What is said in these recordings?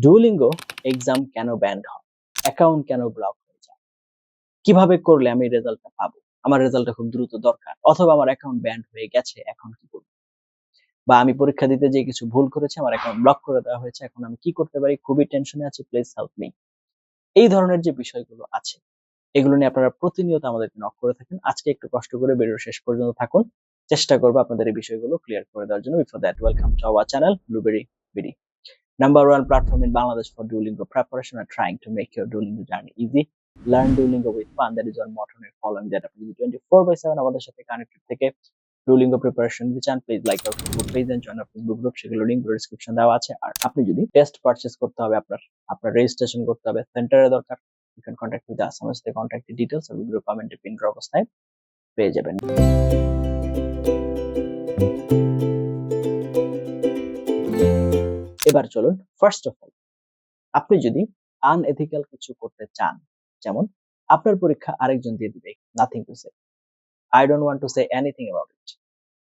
Duolingo exam কেন band হয়, account কেন ব্লক হয়ে যায়, কিভাবে করলে আমি রেজাল্টটা পাবো, আমার রেজাল্টটা খুব দ্রুত দরকার, অথবা আমার অ্যাকাউন্ট ব্যান্ড হয়ে গেছে এখন কি করব, বা আমি পরীক্ষা দিতে যেয়ে কিছু ভুল করেছি, আমার অ্যাকাউন্ট ব্লক করে দেওয়া হয়েছে, এখন আমি কি করতে পারি, খুবই টেনশনে আছি, প্লিজ হেল্প মি। এই ধরনের যে বিষয়গুলো আছে এগুলো নিয়ে আপনারা প্রতিনিয়ত আমাদেরকে নক করে থাকেন। আজকে একটু কষ্ট করে ভিডিওর শেষ পর্যন্ত থাকুন, চেষ্টা করবো আপনাদের এই বিষয়গুলো ক্লিয়ার করে দেওয়ার জন্য। Before that, welcome to our channel blueberry BD, number one platform in Bangladesh for Duolingo preparation and trying to make your Duolingo journey easy. Learn Duolingo with fun. That is our motto and following that. আপনি যদি 24/7 আমাদের সাথে connected থেকে Duolingo preparation দিতে চান, please like our Facebook page and join our Facebook group, সেগুলো link description দেওয়া আছে। আর আপনি যদি টেস্ট পারচেজ করতে হবে, আপনার রেজিস্ট্রেশন করতে হবে, সেন্টারে দরকার, you can contact with us. আমার সাথে কন্ট্যাক্ট ডিটেইলস আর ভিডিও কমেন্টে পিন করা অবস্থায় পেয়ে যাবেন। এবার চলুন, ফার্স্ট অফ অল, আপনি যদি আনএথিক্যাল কিছু করতে চান, যেমন আপনার পরীক্ষা আরেকজন দিয়ে দিবে, nothing to say, I don't want to say anything about it,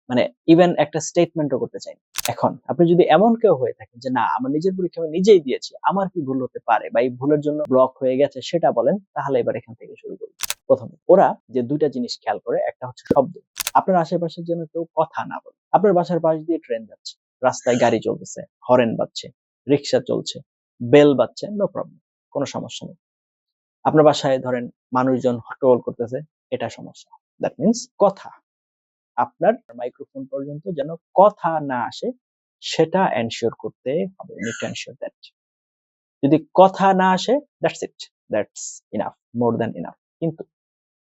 মানে ইভেন একটা স্টেটমেন্টও করতে চাই। এখন আপনি যদি এমন কেউ হয়ে থাকেন যে না, আমার নিজের পরীক্ষা আমি নিজেই দিয়েছি, আমার কি ভুল হতে পারে বা এই ভুলের জন্য ব্লক হয়ে গেছে সেটা বলেন, তাহলে এবার এখান থেকে শুরু করি। প্রথমে ওরা যে দুইটা জিনিস খেয়াল করে, একটা হচ্ছে শব্দ। আপনার আশেপাশে যেন কেউ কথা না বলে। আপনার বাসার পাশ দিয়ে ট্রেন যাচ্ছে, রাস্তায় গাড়ি চলতেছে, হরেন বাজছে, রিক্সা চলছে, বেল বাজছে, নো প্রবলেম, কোনো সমস্যা নেই। আপনার বাসায় ধরেন মানুষজন হট্টগোল করতেছে, এটা সমস্যা। দ্যাট মিনস কথা, আপনার মাইক্রোফোন পর্যন্ত যেন কথা না আসে, সেটা এনশিওর করতে হবে। You need to ensure that. যদি কথা না আসে, that's it, that's enough, more than enough. কিন্তু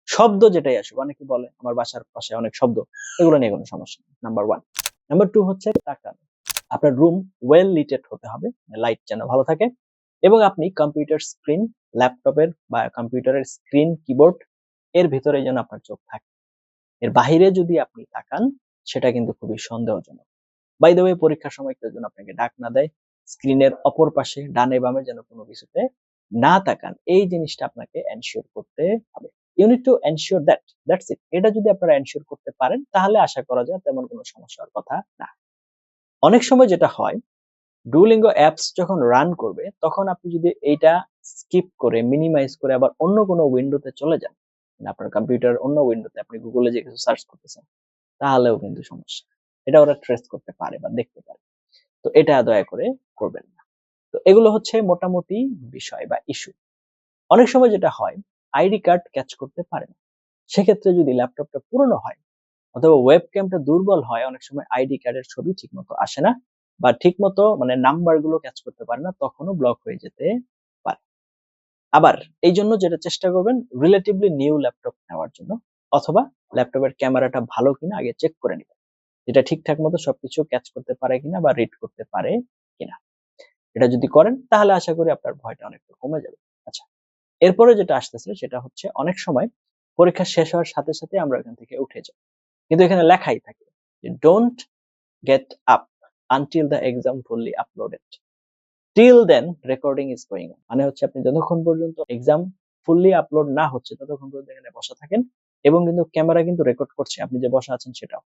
শব্দ যেটাই আসুক, অনেকে বলে আমার বাসার পাশে অনেক শব্দ, এগুলো নিয়ে কোনো সমস্যা নেই, নাম্বার ওয়ান। নাম্বার টু হচ্ছে তাকানো। আপনার রুম ওয়েল লিটেড হতে হবে, লাইট যেন ভালো থাকে, এবং আপনি কম্পিউটার স্ক্রিন, ল্যাপটপের বা কম্পিউটারের স্ক্রিন, কিবোর্ড এর ভিতরে যেন আপনার চোখ থাকে। এর বাহিরে যদি আপনি তাকান, সেটা কিন্তু খুবই সন্দেহজনক। বাই দ্য ওয়ে, পরীক্ষার সময় কেউ যেন আপনাকে ডাক না দেয়, স্ক্রিনের অপর পাশে ডানে বামে যেন কোনো কিছুতে না তাকান, এই জিনিসটা আপনাকে এনশিওর করতে হবে। You need to ensure that, that's it. এটা যদি আপনারা এনশিওর করতে পারেন, তাহলে আশা করা যায় তেমন কোনো সমস্যার কথা না। অনেক সময় যেটা হয়, ডুওলিঙ্গো অ্যাপস যখন রান করবে, তখন আপনি যদি এইটা স্কিপ করে, মিনিমাইজ করে আবার অন্য কোনো উইন্ডোতে চলে যান, মানে আপনার কম্পিউটার অন্য উইন্ডোতে আপনি গুগলে যে কিছু সার্চ করতেছেন, তাহলেও কিন্তু সমস্যা। এটা ওরা ট্রেস করতে পারে বা দেখতে পারে। তো এটা দয়া করে করবেন না। তো এগুলো হচ্ছে মোটামুটি বিষয় বা ইস্যু। অনেক সময় যেটা হয়, আইডি কার্ড ক্যাচ করতে পারে না। সেক্ষেত্রে যদি ল্যাপটপটা পুরনো হয় অথবা ওয়েব ক্যামটা দুর্বল হয়, অনেক সময় আইডি কার্ডের ছবি ঠিকমতো আসে না, বা ঠিকমতো মানে নাম্বার গুলো ক্যাচ করতে পারে না, তখনও ব্লক হয়ে যেতে পারে। আবার এই জন্য যেটা চেষ্টা করবেন, রিলেটিভলি নিউ ল্যাপটপ নেওয়ার জন্য, অথবা ল্যাপটপের ক্যামেরাটা ভালো কিনা আগে চেক করে নিবেন, যেটা ঠিকঠাক মতো সবকিছু ক্যাচ করতে পারে কিনা বা রিড করতে পারে কিনা। এটা যদি করেন, তাহলে আশা করি আপনার ভয়টা অনেকটা কমে যাবে। আচ্ছা, এরপরে যেটা আসতেছে সেটা হচ্ছে, অনেক সময় পরীক্ষা শেষ হওয়ার সাথে সাথে আমরা এখান থেকে উঠে যাই, কিন্তু এখানে লেখাই থাকে যে don't get up until the exam fully uploaded, till then recording is going on. মানে হচ্ছে আপনি যতক্ষণ পর্যন্ত এক্সাম ফুললি আপলোড না হচ্ছে, ততক্ষণ পর্যন্ত এখানে বসা থাকেন, এবং কিন্তু ক্যামেরা কিন্তু রেকর্ড করছে আপনি যে বসা আছেন সেটাও।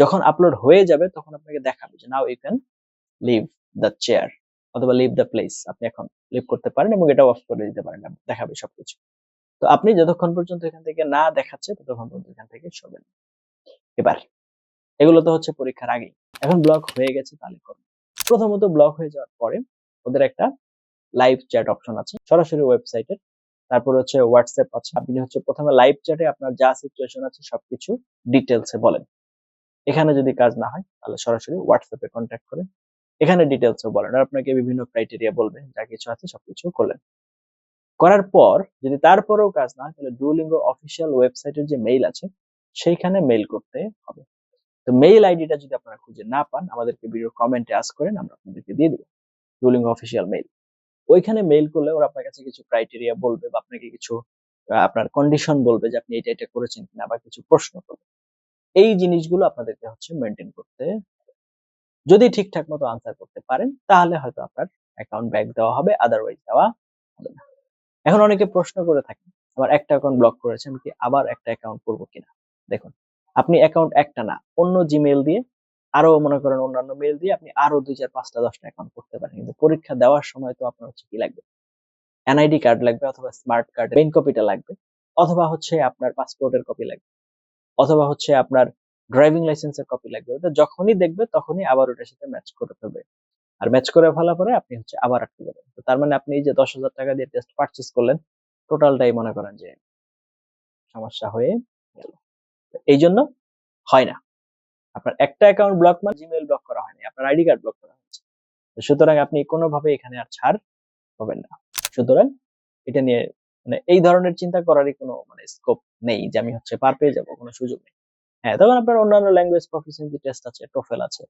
যখন আপলোড হয়ে যাবে, তখন আপনাকে দেখাবে যে now you can leave the chair অথবা লিভ দ্য প্লেস, আপনি এখন লিভ করতে পারেন, এবং এটা অফ করে দিতে পারেন, দেখাবে সবকিছু। তো আপনি যতক্ষণ পর্যন্ত এখান থেকে না দেখাচ্ছে, ততক্ষণ পর্যন্ত এখান থেকে সরবেন। এবার এগুলো তো হচ্ছে পরীক্ষার আগে। এখন ব্লক হয়ে গেছে, তাহলে করুন। প্রথমত, ব্লক হয়ে যাওয়ার পরে ওদের একটা লাইভ চ্যাট অপশন আছে সরাসরি ওয়েবসাইটের। তারপর হচ্ছে হোয়াটসঅ্যাপ আছে। আপনি হচ্ছে প্রথমে লাইভ চ্যাটে আপনার যা সিচুয়েশন আছে সবকিছু ডিটেলসে বলেন। এখানে যদি কাজ না হয়, তাহলে সরাসরি হোয়াটসঅ্যাপে কন্ট্যাক্ট করে এখানে ডিটেলসও বলেন, আর আপনাকে বিভিন্ন ক্রাইটেরিয়া বলবে, যা কিছু আছে সবকিছু করলেন। করার পর যদি তারপরেও কাজ না হয়, তাহলে ডুওলিঙ্গো অফিসিয়াল ওয়েবসাইটের যে মেইল আছে, সেইখানে মেইল করতে হবে। তো মেইল আইডিটা যদি আপনারা খুঁজে না পান, আমাদেরকে ভিডিওর কমেন্টে আস্ক করেন, আমরা আপনাদেরকে দিয়ে দিব ডুওলিঙ্গো অফিসিয়াল মেইল। ওইখানে মেইল করলে ওরা আপনার কাছে কিছু ক্রাইটেরিয়া বলবে, বা আপনাকে কিছু আপনার কন্ডিশন বলবে যে আপনি এটা এটা করেছেন কিনা, বা কিছু প্রশ্ন করবে। এই জিনিসগুলো আপনাদেরকে হচ্ছে মেনটেন করতে, যদি ঠিকঠাক মতো আনসার করতে পারেন, তাহলে হয়তো আপনার অ্যাকাউন্ট ব্যাক দেওয়া হবে, আদারওয়াইজ দেওয়া হবে না। এখন অনেকে প্রশ্ন করে থাকেন, আমার একটা অ্যাকাউন্ট ব্লক করেছে, আমি কি আবার একটা অ্যাকাউন্ট করবো কিনা? দেখুন, আপনি অ্যাকাউন্ট একটা না, অন্য জিমেইল দিয়ে আরো মনে করেন অন্যান্য মেইল দিয়ে আপনি আরো 2, 4, 5টা 10টা অ্যাকাউন্ট করতে পারেন। কিন্তু পরীক্ষা দেওয়ার সময় তো আপনার হচ্ছে কি লাগবে? এনআইডি কার্ড লাগবে অথবা স্মার্ট কার্ডের মেইন কপিটা লাগবে, অথবা হচ্ছে আপনার পাসপোর্টের কপি লাগবে, অথবা হচ্ছে আপনার ড্রাইভিং লাইসেন্সের কপি লাগবে। ওটা যখনই দেখবে তখনই আবার ওটার সাথে ম্যাচ করে ফেলবে। আর ম্যাচ করে ফেলার পরে আপনি হচ্ছে আবার আটকে যাবেন। তো তার মানে আপনি এই যে 10,000 টাকা দিয়ে টেস্ট পারচেজ করলেন, টোটালটাই মনে করেন যে সমস্যা হয়ে গেল। এইজন্য হয় না। আপনার একটা অ্যাকাউন্ট ব্লক মানে জিমেইল ব্লক করা হয়নি, আপনার আইডি কার্ড ব্লক করা হয়েছে। তো সুতরাং আপনি কোনোভাবে এখানে আর ছাড় পাবেন না। সুতরাং এটা নিয়ে মানে এই ধরনের চিন্তা করারই কোনো মানে স্কোপ নেই যে আমি হচ্ছে পার পেয়ে যাবো, কোনো সুযোগ নেই। হ্যাঁ, তখন আপনার অন্যান্য ল্যাঙ্গুয়েজ প্রফিসিয়েন্সি টেস্ট আছে, টোফেল আছে,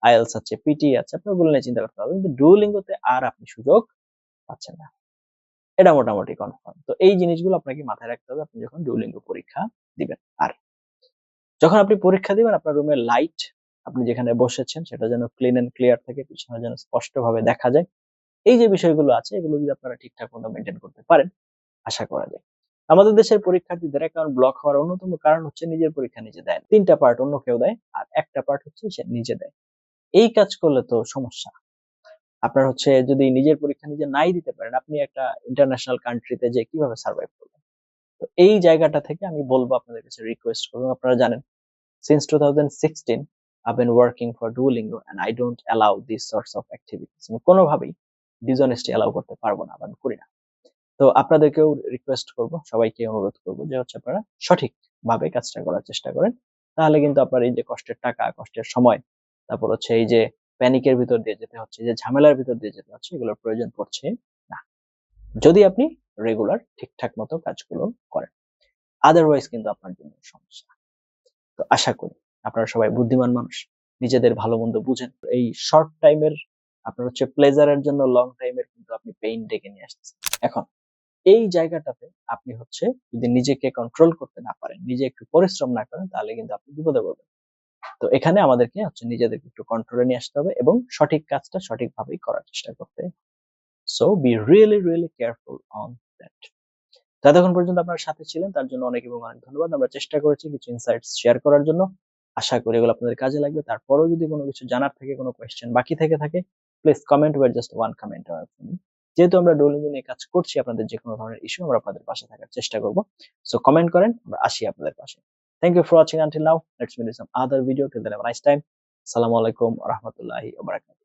আইএলটিএস আছে, পিটি আছে, আপনি ওগুলো নিয়ে চিন্তা করতে হবে। কিন্তু ডুওলিঙ্গোতে আর আপনি সুযোগ পাচ্ছেন না। এটা মোটামুটি কনফার্ম। তো এই জিনিসগুলো আপনাকে মাথায় রাখতে হবে আপনি যখন ডুওলিঙ্গো পরীক্ষা দিবেন। আর যখন আপনি পরীক্ষা দিবেন আপনার রুমের লাইট, আপনি যেখানে বসেছেন সেটা যেন ক্লিন এন্ড ক্লিয়ার থাকে, পিছনে যেন স্পষ্টভাবে দেখা যায়। এই যে বিষয়গুলো আছে এগুলো যদি আপনারা ঠিকঠাক মতো মেনটেন করতে পারেন, আশা করা যায়। আমাদের দেশের পরীক্ষার্থীদের অ্যাকাউন্ট ব্লক হওয়ার অন্যতম কারণ হচ্ছে নিজের পরীক্ষা নিজে দেয়। 3টা পার্ট অন্য কেউ দেয় আর একটা পার্ট হচ্ছে সে নিজে দেয়। এই কাজ করলে তো সমস্যা। আপনার হচ্ছে যদি নিজের পরীক্ষা নিজে নাই দিতে পারেন, আপনি একটা ইন্টারন্যাশনাল কান্ট্রিতে যেয়ে কিভাবে সার্ভাইভ করবেন? তো এই জায়গাটা থেকে আমি বলবো আপনাদের কাছে রিকোয়েস্ট করবো, আপনারা জানেন since 2016 I've been working for Duolingo and I don't allow these sorts of activities. আমি কোনোভাবেই ডিসঅনেস্টি অ্যালাউ করতে পারবো না বা আমি করি না। তো আপনাদেরকেও রিকোয়েস্ট করব, সবাইকে অনুরোধ করব যে হচ্ছে আপনারা সঠিকভাবে কাজটা করার চেষ্টা করেন। তাহলে কিন্তু আপনার এই যে কষ্টের টাকা, কষ্টের সময়, তারপর হচ্ছে এই যে প্যানিকের ভিতর দিয়ে যেতে হচ্ছে, যে ঝামেলার ভিতর দিয়ে যেতে হচ্ছে, এগুলোর প্রয়োজন পড়ছে না। যদি আপনি রেগুলার ঠিকঠাক মতো কাজগুলো করেন। আদারওয়াইজ কিন্তু আপনার জন্য সমস্যা। তো আশা করি আপনারা সবাই বুদ্ধিমান মানুষ, নিজেদের ভালো মন্দ বুঝেন। এই শর্ট টাইমের আপনার হচ্ছে প্লেজারের জন্য লং টাইমের কিন্তু আপনি পেইন ডেকে নিয়ে আসতেছেন। এখন এই জায়গাটাতে আপনি হচ্ছে যদি নিজেকে কন্ট্রোল করতে না পারেন, নিজে একটু পরিশ্রম না করেন, তাহলে কিন্তু আপনি বিপদে পড়বেন। তো এখানে আমাদেরকে হচ্ছে নিজেদেরকে একটু কন্ট্রোলে নিয়ে আসতে হবে এবং সঠিক কাজটা সঠিকভাবেই করার চেষ্টা করতে হবে। So be really careful on that. যতক্ষণ পর্যন্ত আপনার সাথে ছিলেন তার জন্য অনেক এবং অনেক ধন্যবাদ। আমরা চেষ্টা করেছি কিছু ইনসাইটস শেয়ার করার জন্য। আশা করি এগুলো আপনাদের কাজে লাগবে। তারপরেও যদি কোনো কিছু জানার থেকে, কোনো কোয়েশ্চেন বাকি থেকে থাকে, please comment where just one comment or যেহেতু আমরা ডুওলিঙ্গো নিয়ে কাজ করছি, আপনাদের যে কোনো ধরনের ইস্যু আমরা আপনাদের পাশে থাকার চেষ্টা করব। সো কমেন্ট করেন, আমরা আসি আপনাদের পাশে। Thank you for watching until now. Let's meet in some other video. Till then have a nice time. আসসালামু আলাইকুম ওয়া রাহমাতুল্লাহি ওয়া বারাকাতুহু।